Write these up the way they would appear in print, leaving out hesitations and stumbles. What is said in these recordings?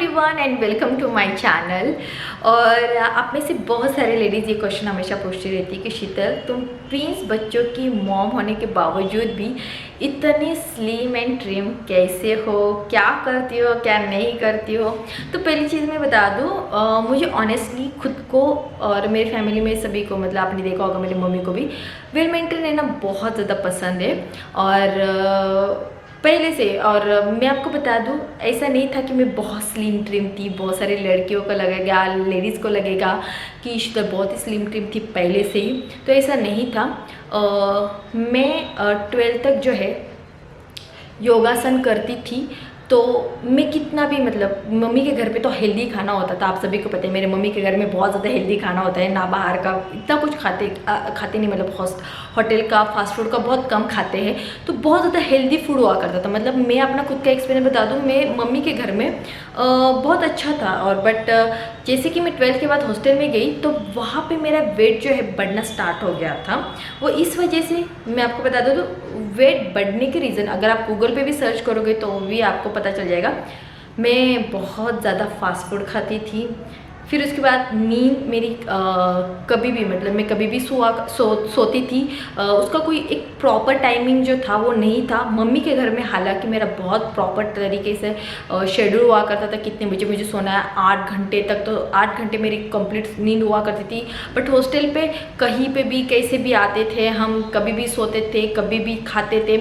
Everyone and welcome to my channel. और आप में से बहुत सारे लेडीज़ ये क्वेश्चन हमेशा पूछती रहती है कि शीतल, तुम ट्विंस बच्चों की मॉम होने के बावजूद भी इतनी स्लिम एंड ट्रिम कैसे हो, क्या करती हो, क्या नहीं करती हो। तो पहली चीज़ मैं बता दूँ, मुझे ऑनेस्टली खुद को और मेरी फैमिली में सभी को, मतलब आपने देखा होगा मेरी मम्मी को भी वेल मेंटेन रहना बहुत ज़्यादा पसंद है। और पहले से, और मैं आपको बता दूं, ऐसा नहीं था कि मैं बहुत स्लिम ट्रिम थी। बहुत सारे लड़कियों को लगेगा, लेडीज़ को लगेगा कि शीतल बहुत ही स्लिम ट्रिम थी पहले से ही, तो ऐसा नहीं था। मैं 12th तक जो है योगासन करती थी। तो मैं कितना भी, मतलब मम्मी के घर पे तो हेल्दी खाना होता था, आप सभी को पता है मेरे मम्मी के घर में बहुत ज़्यादा हेल्दी खाना होता है ना, बाहर का इतना कुछ खाते नहीं, मतलब होटल का फास्ट फूड का बहुत कम खाते हैं। तो बहुत ज़्यादा हेल्दी फूड हुआ करता था। मतलब मैं अपना खुद का एक्सपीरियंस बता दूँ, मैं मम्मी के घर में बहुत अच्छा था। और बट जैसे कि मैं 12th के बाद हॉस्टल में गई तो वहाँ पे मेरा वेट जो है बढ़ना स्टार्ट हो गया था। वो इस वजह से, मैं आपको बता दूँ, तो वेट बढ़ने के रीज़न अगर आप गूगल पे भी सर्च करोगे तो भी आपको पता चल जाएगा। मैं बहुत ज़्यादा फास्ट फूड खाती थी। फिर उसके बाद नींद मेरी कभी भी, मतलब मैं कभी भी सोती थी, उसका कोई एक प्रॉपर टाइमिंग जो था वो नहीं था। मम्मी के घर में हालांकि मेरा बहुत प्रॉपर तरीके से शेड्यूल हुआ करता था, कितने बजे मुझे सोना है, 8 घंटे तक, तो 8 घंटे मेरी कंप्लीट नींद हुआ करती थी। बट हॉस्टल पे कहीं पे भी कैसे भी आते थे हम, कभी भी सोते थे, कभी भी खाते थे।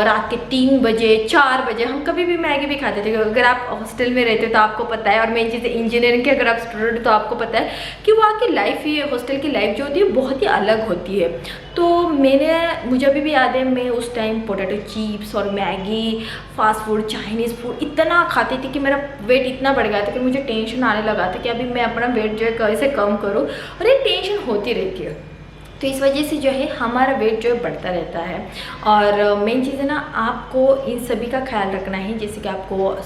रात के 3 बजे 4 बजे हम कभी भी मैगी भी खाते थे। अगर आप हॉस्टल में रहते हो तो आपको पता है, और मेन चीज़ इंजीनियरिंग की अगर आप स्टूडेंट तो आपको पता है कि वहाँ की लाइफ, ये हॉस्टल की लाइफ जो होती है बहुत ही अलग होती है। तो मुझे अभी भी याद है, मैं उस टाइम पोटैटो चिप्स और Maggi, fast food, Chinese food इतना खाती थी कि मेरा वेट इतना बढ़ गया था कि मुझे टेंशन आने लगा था कि अभी मैं अपना वेट जो है कैसे कम करूँ, और ये टेंशन होती रहती है। तो इस वजह से जो है हमारा वेट जो है बढ़ता रहता है। और मेन चीज़ है ना, आपको इन सभी का ख्याल रखना है। जैसे कि आपको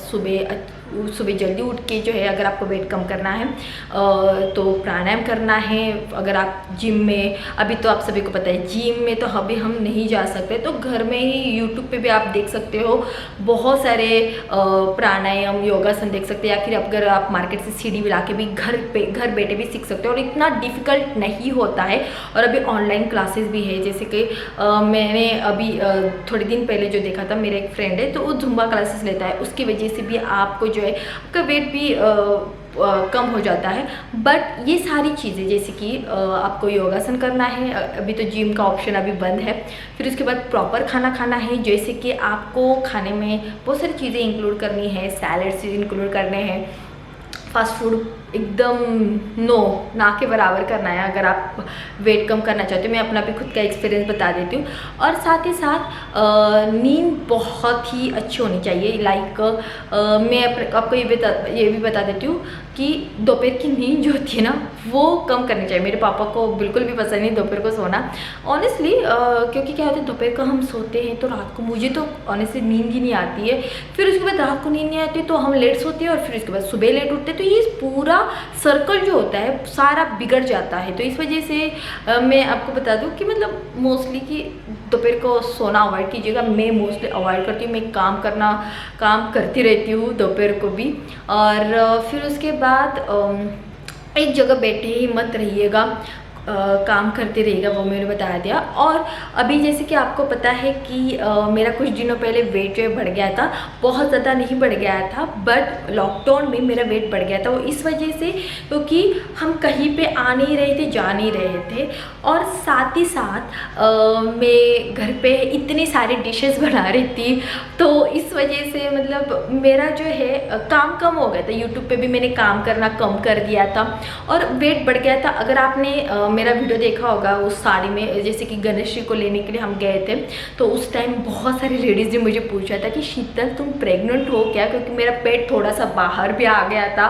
सुबह जल्दी उठ के जो है, अगर आपको वेट कम करना है तो प्राणायाम करना है। अगर आप जिम में, अभी तो आप सभी को पता है जिम में तो अभी हम नहीं जा सकते, तो घर में ही यूट्यूब पे भी आप देख सकते हो, बहुत सारे प्राणायाम योगासन देख सकते हैं। या फिर अगर आप मार्केट से सीढ़ी मिला के भी घर बैठे भी सीख सकते हो, और इतना डिफ़िकल्ट नहीं होता है। और अभी ऑनलाइन क्लासेस भी है, जैसे कि मैंने अभी थोड़े दिन पहले जो देखा था, मेरा एक फ्रेंड है तो वो जुम्बा क्लासेस लेता है, उसकी वजह से भी आपको जो है आपका वेट भी कम हो जाता है। बट ये सारी चीज़ें, जैसे कि आपको योगासन करना है, अभी तो जिम का ऑप्शन अभी बंद है। फिर उसके बाद प्रॉपर खाना खाना है, जैसे कि आपको खाने में बहुत सारी चीज़ें इंक्लूड करनी है, सैलड्स इंक्लूड करने हैं, फास्ट फूड एकदम ना के बराबर करना है अगर आप वेट कम करना चाहते हो। मैं अपना भी खुद का एक्सपीरियंस बता देती हूँ। और साथ ही साथ नींद बहुत ही अच्छी होनी चाहिए। लाइक मैं आपको ये भी बता देती हूँ कि दोपहर की नींद जो होती है ना वो कम करनी चाहिए। मेरे पापा को बिल्कुल भी पसंद नहीं दोपहर को सोना, ऑनेस्टली, क्योंकि क्या होता है दोपहर को हम सोते हैं तो रात को मुझे तो ऑनेस्टली नींद ही नहीं आती है। फिर उसके बाद रात को नींद नहीं आती तो हम लेट सोते हैं, और फिर उसके बाद सुबह लेट उठते हैं, तो ये पूरा सर्कल जो होता है सारा बिगड़ जाता है। तो इस वजह से मैं आपको बता दूं कि मतलब मोस्टली कि दोपहर को सोना अवॉइड कीजिएगा। मैं मोस्टली अवॉइड करती हूँ, मैं काम करती रहती हूँ दोपहर को भी। और फिर उसके बाद एक जगह बैठे ही मत रहिएगा, काम करते रहेगा, वो मैंने बता दिया। और अभी जैसे कि आपको पता है कि मेरा कुछ दिनों पहले वेट जो है बढ़ गया था, बहुत ज़्यादा नहीं बढ़ गया था, बट लॉकडाउन में मेरा वेट बढ़ गया था। वो इस वजह से क्योंकि हम कहीं पे आ नहीं रहे थे, जा नहीं रहे थे, और साथ ही साथ मैं घर पे इतनी सारी डिशेस बना रही थी, तो इस वजह से मतलब मेरा जो है काम कम हो गया था। यूट्यूब पे भी मैंने काम करना कम कर दिया था और वेट बढ़ गया था। अगर आपने मेरा वीडियो देखा होगा उस साड़ी में, जैसे कि गणेश जी को लेने के लिए हम गए थे, तो उस टाइम बहुत सारी लेडीज़ ने मुझे पूछा था कि शीतल तुम प्रेग्नेंट हो क्या, क्योंकि मेरा पेट थोड़ा सा बाहर भी आ गया था।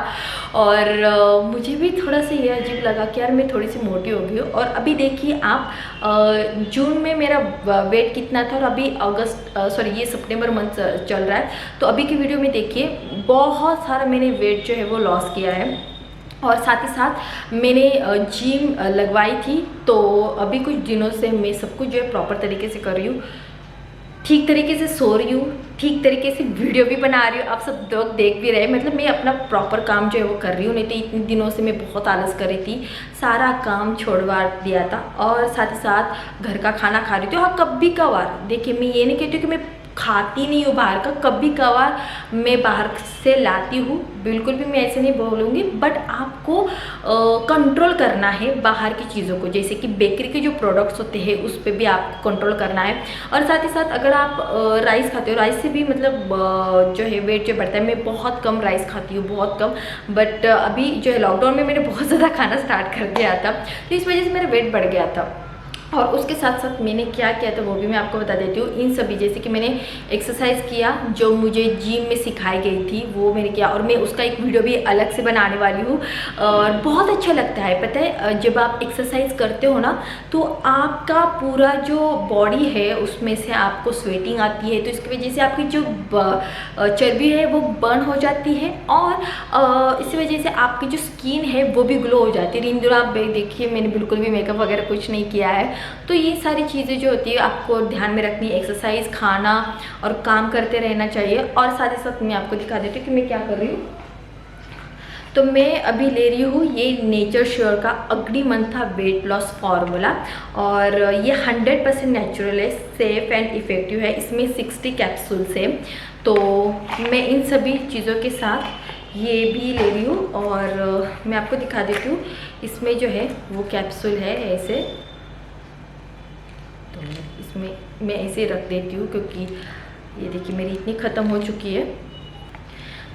और मुझे भी थोड़ा सा ये अजीब लगा कि यार मैं थोड़ी सी मोटी हो गई हूँ। और अभी देखिए आप, जून में मेरा वेट कितना था, और अभी ये सितंबर मंथ चल रहा है, तो अभी की वीडियो में देखिए बहुत सारा मैंने वेट जो है वो लॉस किया है। और साथ ही साथ मैंने जिम लगवाई थी, तो अभी कुछ दिनों से मैं सब कुछ जो है प्रॉपर तरीके से कर रही हूँ, ठीक तरीके से सो रही हूँ, ठीक तरीके से वीडियो भी बना रही हूँ, आप सब लोग देख भी रहे हैं। मतलब मैं अपना प्रॉपर काम जो है वो कर रही हूँ, नहीं तो इतने दिनों से मैं बहुत आलस कर रही थी, सारा काम छोड़वा दिया था और साथ ही साथ घर का खाना खा रही थी। हाँ, कभी कभार, देखिए मैं ये नहीं कहती हूँ कि मैं खाती नहीं हूँ बाहर का, कभी कभार मैं बाहर से लाती हूँ, बिल्कुल भी मैं ऐसे नहीं बोलूँगी। बट आपको कंट्रोल करना है बाहर की चीज़ों को, जैसे कि बेकरी के जो प्रोडक्ट्स होते हैं उस पर भी आपको कंट्रोल करना है। और साथ ही साथ अगर आप राइस खाते हो, राइस से भी मतलब जो है वेट जो बढ़ता है। मैं बहुत कम राइस खाती हूँ, बहुत कम, बट अभी जो है लॉकडाउन में मैंने बहुत ज़्यादा खाना स्टार्ट कर दिया था, तो इस वजह से मेरा वेट बढ़ गया था। और उसके साथ साथ मैंने क्या किया था वो भी मैं आपको बता देती हूँ। इन सभी, जैसे कि मैंने एक्सरसाइज किया जो मुझे जिम में सिखाई गई थी, वो मैंने किया, और मैं उसका एक वीडियो भी अलग से बनाने वाली हूँ। और बहुत अच्छा लगता है, पता है, जब आप एक्सरसाइज करते हो ना तो आपका पूरा जो बॉडी है उसमें से आपको स्वेटिंग आती है, तो इसकी वजह से आपकी जो चर्बी है वो बर्न हो जाती है, और इसी वजह से आपकी जो स्किन है वो भी ग्लो हो जाती है। इन दिनों आप देखिए मैंने बिल्कुल भी मेकअप वगैरह कुछ नहीं किया है। तो ये सारी चीज़ें जो होती है आपको ध्यान में रखनी है, एक्सरसाइज, खाना और काम करते रहना चाहिए। और साथ ही साथ मैं आपको दिखा देती हूँ कि मैं क्या कर रही हूँ। तो मैं अभी ले रही हूँ ये नेचर श्योर का अग्निमंथा वेट लॉस फार्मूला, और ये 100% नेचुरल है, सेफ एंड इफ़ेक्टिव है। इसमें 60 कैप्सूल्स है, तो मैं इन सभी चीज़ों के साथ ये भी ले रही हूँ। और मैं आपको दिखा देती हूँ, इसमें जो है वो कैप्सूल है ऐसे, तो इसमें मैं ऐसे रख देती हूँ, क्योंकि ये देखिए मेरी इतनी ख़त्म हो चुकी है।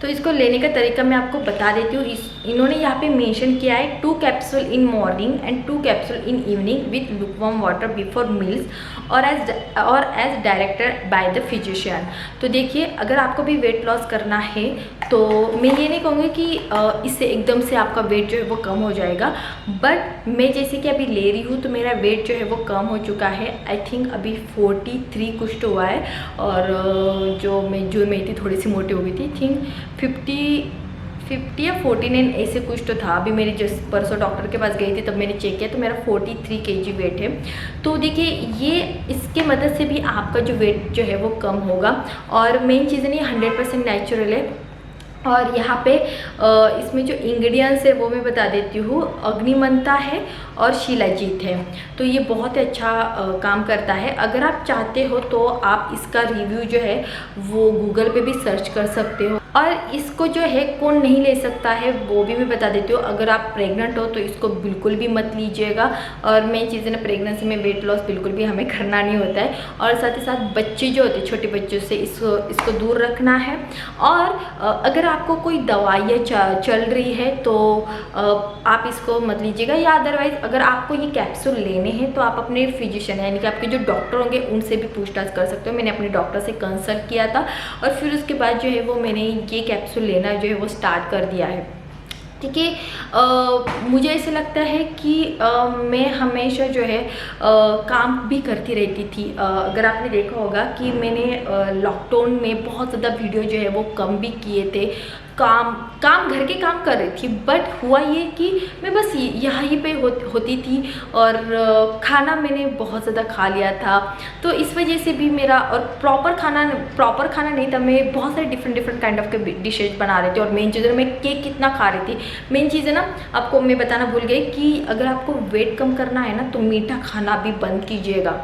तो इसको लेने का तरीका मैं आपको बता देती हूँ। इन्होंने यहाँ पे मेंशन किया है 2 capsule in morning and 2 capsule in evening with lukewarm water before meals और as directed by the physician. तो देखिए अगर आपको भी वेट लॉस करना है तो मैं ये नहीं कहूँगी कि इससे एकदम से आपका वेट जो है वो कम हो जाएगा, बट मैं जैसे कि अभी ले रही हूँ तो मेरा वेट जो है वो कम हो चुका है। आई थिंक अभी 43 कुछ तो हुआ है, और जो मैं जून में थी थोड़ी सी मोटी हो गई थी, थिंक 50 या 49 ऐसे कुछ तो था। अभी मेरी जिस परसों डॉक्टर के पास गई थी तब मैंने चेक किया तो मेरा 43 kg वेट है। तो देखिए ये इसके मदद से भी आपका जो वेट जो है वो कम होगा। और मेन चीज़ नहीं, 100% नेचुरल है। और यहाँ पे इसमें जो इंग्रेडिएंट्स है वो मैं बता देती हूँ। अग्निमंथा है और शिलाजीत है, तो ये बहुत अच्छा काम करता है। अगर आप चाहते हो तो आप इसका रिव्यू जो है वो गूगल पे भी सर्च कर सकते हो। और इसको जो है कौन नहीं ले सकता है वो भी मैं बता देती हूँ। अगर आप प्रेग्नेंट हो तो इसको बिल्कुल भी मत लीजिएगा। और मेन चीज़ है ना, प्रेगनेंसी में वेट लॉस बिल्कुल भी हमें करना नहीं होता है। और साथ ही साथ बच्चे जो होते हैं, छोटे बच्चों से इसको दूर रखना है। और अगर आपको कोई दवाइयाँ चल रही है तो आप इसको मत लीजिएगा, या अदरवाइज़ अगर आपको ये कैप्सूल लेने हैं तो आप अपने फिजिशियन यानी कि आपके जो डॉक्टर होंगे उनसे भी पूछताछ कर सकते हो। मैंने अपने डॉक्टर से कंसल्ट किया था और फिर उसके बाद जो है वो मैंने ये कैप्सूल लेना जो है वो स्टार्ट कर दिया है। ठीक है, मुझे ऐसे लगता है कि मैं हमेशा जो है काम भी करती रहती थी। अगर आपने देखा होगा कि मैंने लॉकडाउन में बहुत ज़्यादा वीडियो जो है वो कम भी किए थे। काम घर के काम कर रही थी, बट हुआ ये कि मैं बस यहीं पे होती थी और खाना मैंने बहुत ज़्यादा खा लिया था। तो इस वजह से भी मेरा, और प्रॉपर खाना नहीं था, मैं बहुत सारे डिफरेंट काइंड ऑफ के डिशेज बना रही थी। और मेन चीज़ है मैं केक कितना खा रही थी। मेन चीज़ है ना, आपको मैं बताना भूल गई कि अगर आपको वेट कम करना है ना तो मीठा खाना भी बंद कीजिएगा,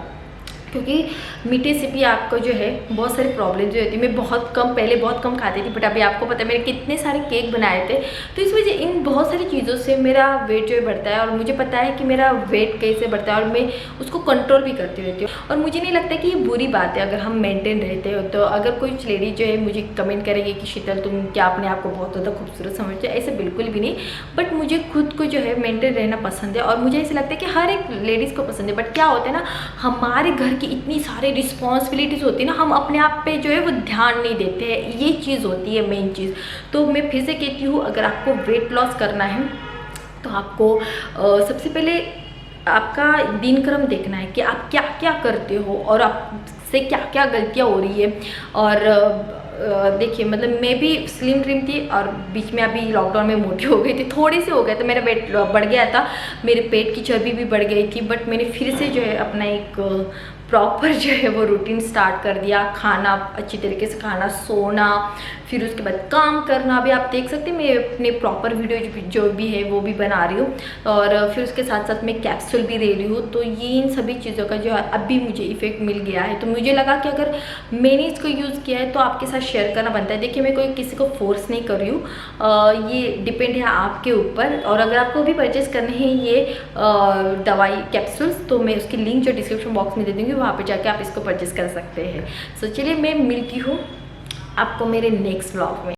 क्योंकि मीठे से भी आपको जो है बहुत सारी प्रॉब्लम जो होती है। मैं पहले बहुत कम खाती थी, बट अभी आपको पता है मैंने कितने सारे केक बनाए थे। तो इस वजह इन बहुत सारी चीज़ों से मेरा वेट जो है बढ़ता है, और मुझे पता है कि मेरा वेट कैसे बढ़ता है और मैं उसको कंट्रोल भी करती रहती हूँ। और मुझे नहीं लगता कि ये बुरी बात है अगर हम मेंटेन रहते हो। तो अगर कोई लेडी जो है मुझे कमेंट करेगी कि शीतल तुम क्या अपने आप को बहुत ज़्यादा खूबसूरत समझते हो, ऐसे बिल्कुल भी नहीं। बट मुझे खुद को जो है मेंटेन रहना पसंद है, और मुझे ऐसा लगता है कि हर एक लेडीज़ को पसंद है। बट क्या होता है ना, हमारे घर की इतनी सारी रिस्पॉन्सिबिलिटीज़ होती है ना, हम अपने आप पे जो है वो ध्यान नहीं देते हैं। ये चीज़ होती है मेन चीज़। तो मैं फिर से कहती हूँ, अगर आपको वेट लॉस करना है तो आपको सबसे पहले आपका दिनक्रम देखना है कि आप क्या क्या करते हो और आपसे क्या क्या गलतियाँ हो रही है। और देखिए मतलब मैं भी स्लिम ट्रिम थी और बीच में अभी लॉकडाउन में मोटी हो गई थी, थोड़ी सी हो गया, तो मेरा वेट बढ़ गया था, मेरे पेट की चर्बी भी बढ़ गई थी। बट मैंने फिर से जो है अपना एक प्रॉपर जो है वो रूटीन स्टार्ट कर दिया। खाना अच्छी तरीके से खाना, सोना, फिर उसके बाद काम करना। अभी आप देख सकते हैं मैं अपने प्रॉपर वीडियो जो भी है वो भी बना रही हूँ, और फिर उसके साथ साथ मैं कैप्सूल भी ले रही हूँ। तो ये इन सभी चीज़ों का जो है अभी मुझे इफेक्ट मिल गया है। तो मुझे लगा कि अगर मैंने इसको यूज़ किया है तो आपके साथ शेयर करना बनता है। देखिए मैं कोई किसी को फोर्स नहीं कर रही हूँ, ये डिपेंड है आपके ऊपर। और अगर आपको भी परचेस करने हैं ये दवाई कैप्सूल्स, तो मैं उसकी लिंक जो डिस्क्रिप्शन बॉक्स में दे दूँगी, वहाँ पर जाके आप इसको परचेस कर सकते हैं। सो चलिए मैं मिलती हूँ आपको मेरे नेक्स्ट व्लॉग में।